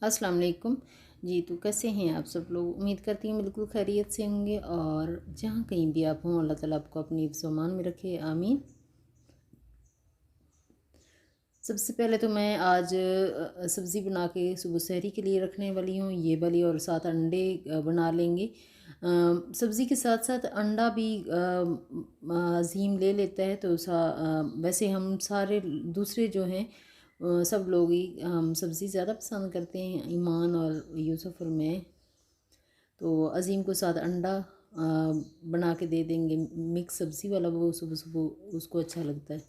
अस्सलाम वालेकुम जी। तो कैसे हैं आप सब लोग? उम्मीद करती हूँ बिल्कुल खैरियत से होंगे और जहाँ कहीं भी आप हों अल्लाह ताला आपको अपनी हिफ्ज़-ओ-अमान में रखे, आमीन। सबसे पहले तो मैं आज सब्ज़ी बना के सुबह सहरी के लिए रखने वाली हूँ, ये वाली, और साथ अंडे बना लेंगे। सब्ज़ी के साथ साथ अंडा भी अज़ीम ले लेता है, तो वैसे हम सारे दूसरे जो हैं सब लोग ही हम सब्ज़ी ज़्यादा पसंद करते हैं, ईमान और यूसुफ और मैं। तो अज़ीम को साथ अंडा बना के दे देंगे, मिक्स सब्ज़ी वाला, वो सुबह सुबह उसको अच्छा लगता है।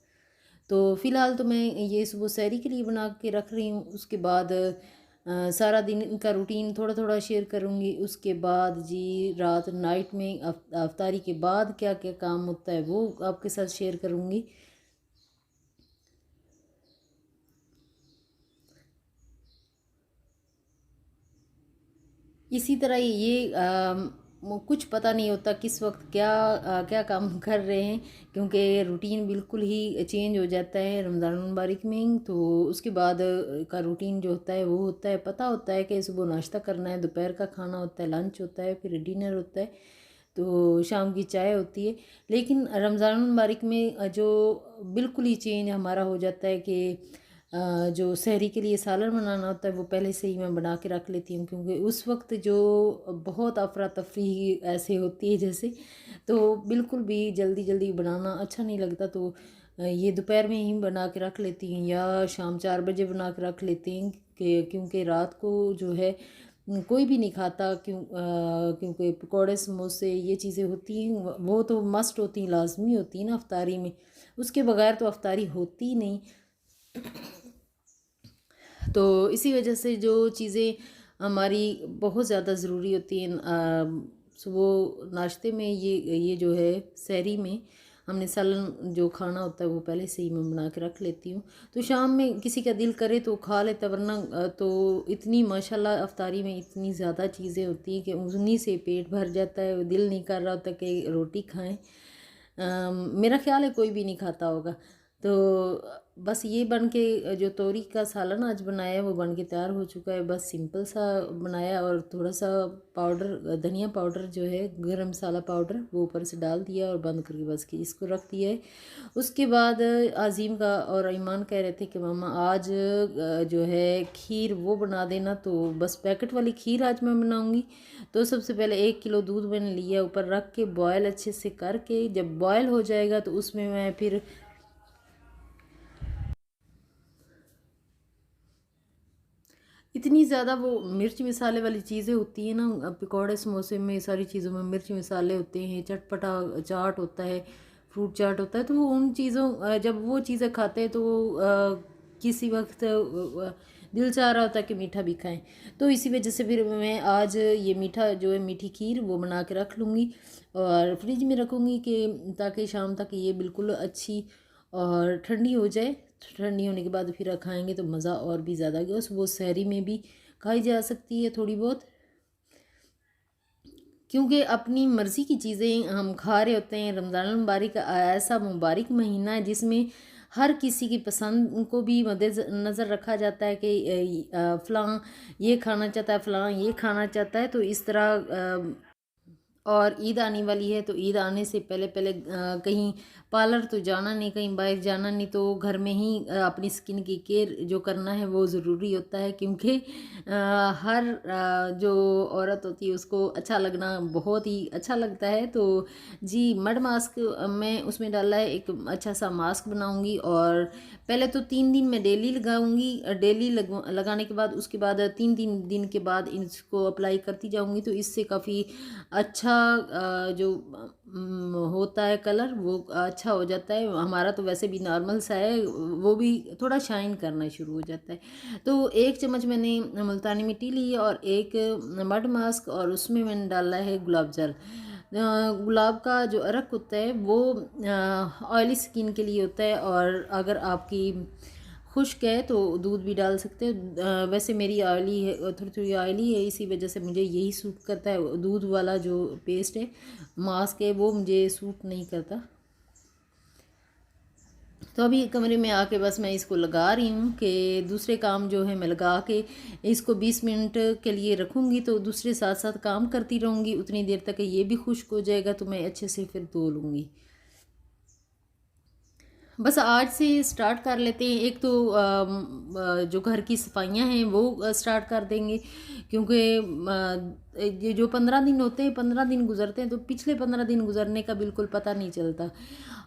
तो फ़िलहाल तो मैं ये सुबह सहरी के लिए बना के रख रही हूँ। उसके बाद सारा दिन का रूटीन थोड़ा थोड़ा शेयर करूँगी। उसके बाद जी रात नाइट में अफ्तारी के बाद क्या क्या काम होता है वो आपके साथ शेयर करूँगी। इसी तरह ये कुछ पता नहीं होता किस वक्त क्या काम कर रहे हैं, क्योंकि रूटीन बिल्कुल ही चेंज हो जाता है रमज़ान मुबारक में। तो उसके बाद का रूटीन जो होता है वो होता है, पता होता है कि सुबह नाश्ता करना है, दोपहर का खाना होता है, लंच होता है, फिर डिनर होता है, तो शाम की चाय होती है। लेकिन रमज़ान मुबारक में जो बिल्कुल ही चेंज हमारा हो जाता है कि जो सहरी के लिए सालन बनाना होता है वो पहले से ही मैं बना के रख लेती हूँ, क्योंकि उस वक्त जो बहुत अफरा तफरी ऐसे होती है जैसे, तो बिल्कुल भी जल्दी जल्दी बनाना अच्छा नहीं लगता। तो ये दोपहर में ही बना के रख लेती हूँ या शाम 4 बजे बना के रख लेती हूँ, कि क्योंकि रात को जो है कोई भी नहीं खाता, क्योंकि पकौड़े समोसे ये चीज़ें होती हैं, वो तो मस्ट होती हैं, लाजमी होती हैं ना अफ्तारी में, उसके बगैर तो अफ्तारी होती ही नहीं। तो इसी वजह से जो चीज़ें हमारी बहुत ज़्यादा ज़रूरी होती हैं, सुबह नाश्ते में, ये जो है सहरी में हमने सालन जो खाना होता है वो पहले से ही मैं बना के रख लेती हूँ। तो शाम में किसी का दिल करे तो खा लेता, वरना तो इतनी माशाल्लाह अफ्तारी में इतनी ज़्यादा चीज़ें होती हैं कि उन्हीं से पेट भर जाता है, दिल नहीं कर रहा होता कि रोटी खाएं। मेरा ख्याल है कोई भी नहीं खाता होगा। तो बस ये बन के, जो तोरी का सालन आज बनाया है वो बन के तैयार हो चुका है। बस सिंपल सा बनाया और थोड़ा सा पाउडर, धनिया पाउडर जो है, गरम मसाला पाउडर, वो ऊपर से डाल दिया और बंद करके बस कि इसको रख दिया है। उसके बाद आज़ीम का और ईमान कह रहे थे कि मामा आज जो है खीर वो बना देना, तो बस पैकेट वाली खीर आज मैं बनाऊँगी। तो सबसे पहले 1 किलो दूध मैंने लिया, ऊपर रख के बॉयल अच्छे से करके, जब बॉयल हो जाएगा तो उसमें मैं फिर इतनी ज़्यादा वो मिर्च मसाले वाली चीज़ें होती हैं ना, पकौड़े समोसे में सारी चीज़ों में मिर्च मसाले होते हैं, चटपटा चाट होता है, फ्रूट चाट होता है, तो वो उन चीज़ों जब वो चीज़ें खाते हैं तो किसी वक्त दिल चाह रहा होता है कि मीठा भी खाएं। तो इसी वजह से फिर मैं आज ये मीठा जो है, मीठी खीर वो बना के रख लूँगी और फ्रिज में रखूँगी, कि ताकि शाम तक ये बिल्कुल अच्छी और ठंडी हो जाए। ठंडी होने के बाद फिर खाएंगे तो मज़ा और भी ज़्यादा आएगा। वो सहरी में भी खाई जा सकती है थोड़ी बहुत, क्योंकि अपनी मर्ज़ी की चीज़ें हम खा रहे होते हैं। रमज़ान मुबारक ऐसा मुबारक महीना है जिसमें हर किसी की पसंद को भी मद्देनज़र रखा जाता है कि फ़लाँ ये खाना चाहता है, फ़लाँ ये खाना चाहता है। तो इस तरह और ईद आने वाली है, तो ईद आने से पहले पहले कहीं पार्लर तो जाना नहीं, कहीं बाहर जाना नहीं, तो घर में ही अपनी स्किन की केयर जो करना है वो ज़रूरी होता है, क्योंकि हर जो औरत होती है उसको अच्छा लगना बहुत ही अच्छा लगता है। तो जी मड मास्क मैं उसमें डाला है, एक अच्छा सा मास्क बनाऊंगी, और पहले तो 3 दिन मैं डेली लगाऊंगी। डेली लगाने के बाद उसके बाद 3 दिन के बाद इसको अप्लाई करती जाऊंगी, तो इससे काफ़ी अच्छा जो होता है कलर वो अच्छा हो जाता है। हमारा तो वैसे भी नॉर्मल सा है, वो भी थोड़ा शाइन करना शुरू हो जाता है। तो 1 चम्मच मैंने मुल्तानी मिट्टी ली और एक मड मास्क, और उसमें मैंने डाला है गुलाब जल। गुलाब का जो अरक होता है वो ऑयली स्किन के लिए होता है, और अगर आपकी खुश्क है तो दूध भी डाल सकते हैं। वैसे मेरी ऑयली है, थोड़ी थोड़ी ऑयली है, इसी वजह से मुझे यही सूट करता है। दूध वाला जो पेस्ट है, मास्क है, वो मुझे सूट नहीं करता। तो अभी कमरे में आके बस मैं इसको लगा रही हूँ कि दूसरे काम जो है मैं लगा के इसको 20 मिनट के लिए रखूँगी, तो दूसरे साथ साथ काम करती रहूँगी। उतनी देर तक ये भी खुश्क हो जाएगा तो मैं अच्छे से फिर धो लूँगी। बस आज से स्टार्ट कर लेते हैं। एक तो जो घर की सफाइयाँ हैं वो स्टार्ट कर देंगे, क्योंकि ये जो 15 दिन होते हैं, 15 दिन गुजरते हैं तो पिछले 15 दिन गुजरने का बिल्कुल पता नहीं चलता।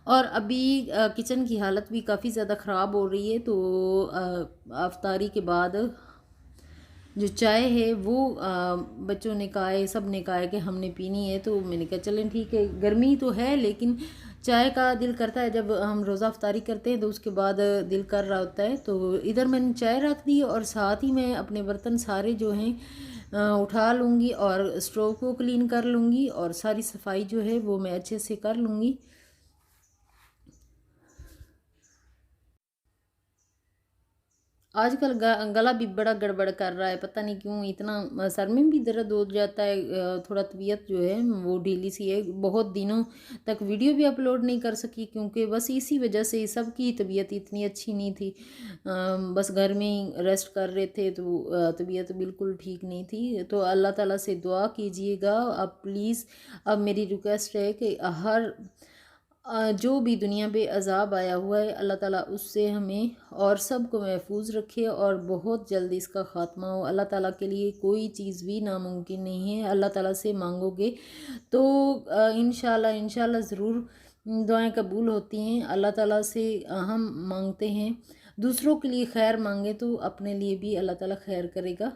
और अभी किचन की हालत भी काफ़ी ज़्यादा ख़राब हो रही है, तो अफ्तारी के बाद जो चाय है वो बच्चों ने कहा है, सब ने कहा है कि हमने पीनी है, तो मैंने कहा चलें ठीक है। गर्मी तो है लेकिन चाय का दिल करता है, जब हम रोज़ा अफ्तारी करते हैं तो उसके बाद दिल कर रहा होता है। तो इधर मैंने चाय रख दी और साथ ही मैं अपने बर्तन सारे जो हैं उठा लूँगी और स्टोव को क्लीन कर लूँगी और सारी सफाई जो है वो मैं अच्छे से कर लूँगी। आजकल गला भी बड़ा गड़बड़ कर रहा है, पता नहीं क्यों इतना सर में भी दर्द हो जाता है। थोड़ा तबीयत जो है वो ढीली सी है। बहुत दिनों तक वीडियो भी अपलोड नहीं कर सकी, क्योंकि बस इसी वजह से सबकी तबीयत इतनी अच्छी नहीं थी। बस घर में ही रेस्ट कर रहे थे, तो तबीयत बिल्कुल ठीक नहीं थी। तो अल्लाह ताला से दुआ कीजिएगा अब प्लीज़। अब मेरी रिक्वेस्ट है कि हर जो भी दुनिया पे अज़ाब आया हुआ है अल्लाह ताला उससे हमें और सब को महफूज रखे और बहुत जल्दी इसका ख़ात्मा हो। अल्लाह ताला के लिए कोई चीज़ भी नामुमकिन नहीं है। अल्लाह ताला से मांगोगे तो इंशाल्लाह इंशाल्लाह ज़रूर दुआएं कबूल होती हैं। अल्लाह ताला से हम मांगते हैं, दूसरों के लिए खैर मांगे तो अपने लिए भी अल्लाह ताला खैर करेगा।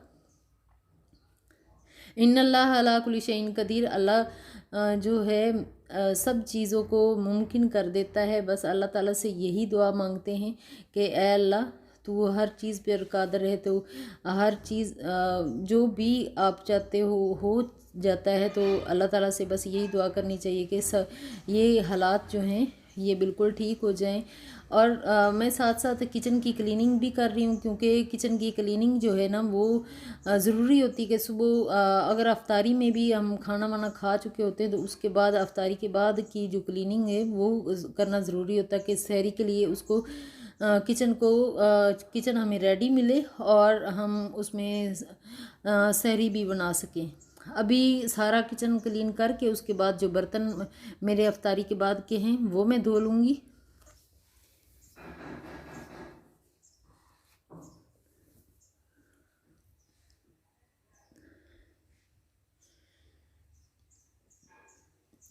इन्नल्लाह अला कुल्ली शैइन कदीर। अल्लाह जो है सब चीज़ों को मुमकिन कर देता है। बस अल्लाह ताला से यही दुआ मांगते हैं कि ए अल्लाह तू हर चीज़ पर कादर है, तो हर चीज़ जो भी आप चाहते हो जाता है। तो अल्लाह ताला से बस यही दुआ करनी चाहिए कि ये हालात जो हैं ये बिल्कुल ठीक हो जाएं। और मैं साथ साथ किचन की क्लीनिंग भी कर रही हूँ, क्योंकि किचन की क्लीनिंग जो है ना वो ज़रूरी होती है कि सुबह अगर अफ्तारी में भी हम खाना वाना खा चुके होते हैं तो उसके बाद अफ्तारी के बाद की जो क्लीनिंग है वो करना ज़रूरी होता है कि सहरी के लिए उसको किचन हमें रेडी मिले और हम उसमें सहरी भी बना सकें। अभी सारा किचन क्लीन करके उसके बाद जो बर्तन मेरे अफ्तारी के बाद के हैं वो मैं धो लूँगी।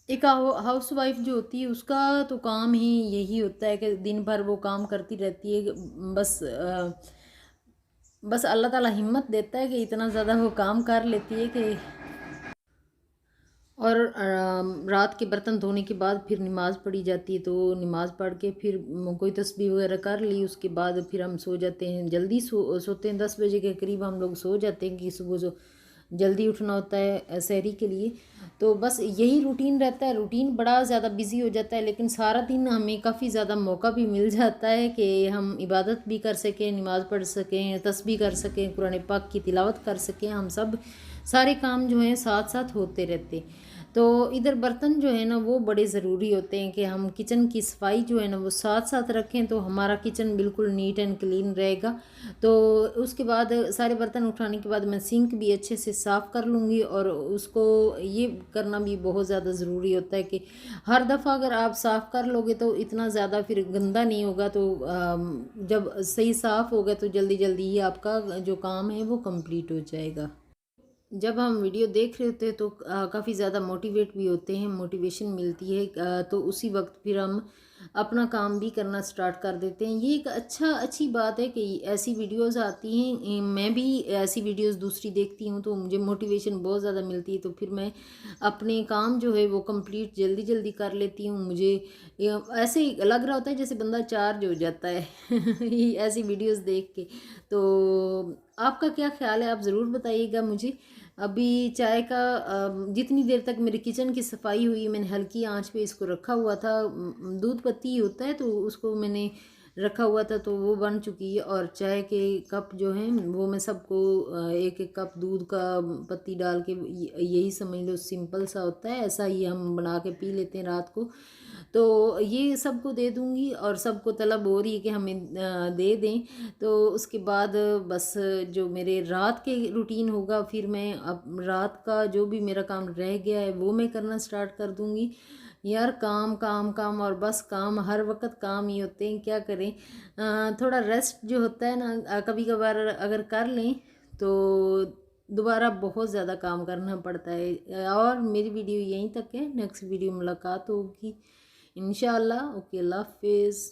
एक हाउस वाइफ जो होती है उसका तो काम ही यही होता है कि दिन भर वो काम करती रहती है। बस बस अल्लाह ताला हिम्मत देता है कि इतना ज़्यादा वो काम कर लेती है कि और रात के बर्तन धोने के बाद फिर नमाज़ पढ़ी जाती है, तो नमाज़ पढ़ के फिर कोई तस्बीह वगैरह कर ली, उसके बाद फिर हम सो जाते हैं। जल्दी सोते हैं, 10 बजे के करीब हम लोग सो जाते हैं कि सुबह जो जल्दी उठना होता है सहरी के लिए। तो बस यही रूटीन रहता है। रूटीन बड़ा ज़्यादा बिजी हो जाता है, लेकिन सारा दिन हमें काफ़ी ज़्यादा मौका भी मिल जाता है कि हम इबादत भी कर सकें, नमाज़ पढ़ सकें, तस्बीह कर सकें, कुरान पाक की तिलावत कर सकें। हम सब सारे काम जो हैं साथ साथ होते रहते। तो इधर बर्तन जो है ना वो बड़े ज़रूरी होते हैं कि हम किचन की सफाई जो है ना वो साथ साथ रखें, तो हमारा किचन बिल्कुल नीट एंड क्लीन रहेगा। तो उसके बाद सारे बर्तन उठाने के बाद मैं सिंक भी अच्छे से साफ़ कर लूँगी। और उसको ये करना भी बहुत ज़्यादा ज़रूरी होता है कि हर दफ़ा अगर आप साफ़ कर लोगे तो इतना ज़्यादा फिर गंदा नहीं होगा। तो जब सही साफ़ होगा तो जल्दी जल्दी ही आपका जो काम है वो कंप्लीट हो जाएगा। जब हम वीडियो देख रहे होते हैं तो काफ़ी ज़्यादा मोटिवेट भी होते हैं, मोटिवेशन मिलती है। तो उसी वक्त फिर हम अपना काम भी करना स्टार्ट कर देते हैं। ये एक अच्छी बात है कि ऐसी वीडियोस आती हैं। मैं भी ऐसी वीडियोस दूसरी देखती हूँ तो मुझे मोटिवेशन बहुत ज़्यादा मिलती है, तो फिर मैं अपने काम जो है वो कंप्लीट जल्दी जल्दी कर लेती हूँ। मुझे ऐसे ही लग रहा होता है जैसे बंदा चार्ज हो जाता है ऐसी वीडियोस देख के। तो आपका क्या ख्याल है, आप ज़रूर बताइएगा मुझे। अभी चाय का जितनी देर तक मेरी किचन की सफाई हुई, मैंने हल्की आंच पे इसको रखा हुआ था। दूध पत्ती होता है तो उसको मैंने रखा हुआ था, तो वो बन चुकी है। और चाय के कप जो हैं वो मैं सबको एक एक कप दूध का पत्ती डाल के, यही समझ लो सिंपल सा होता है, ऐसा ही हम बना के पी लेते हैं रात को। तो ये सबको दे दूँगी और सबको तलब हो रही है कि हमें दे दें। तो उसके बाद बस जो मेरे रात के रूटीन होगा, फिर मैं अब रात का जो भी मेरा काम रह गया है वो मैं करना स्टार्ट कर दूँगी। यार काम, काम, काम और बस काम, हर वक़्त काम ही होते हैं, क्या करें। थोड़ा रेस्ट जो होता है ना, कभी-कभार अगर कर लें तो दोबारा बहुत ज़्यादा काम करना पड़ता है। और मेरी वीडियो यहीं तक है, नेक्स्ट वीडियो मुलाकात होगी इंशाअल्लाह। ओके, अल्लाह हाफ़िज़।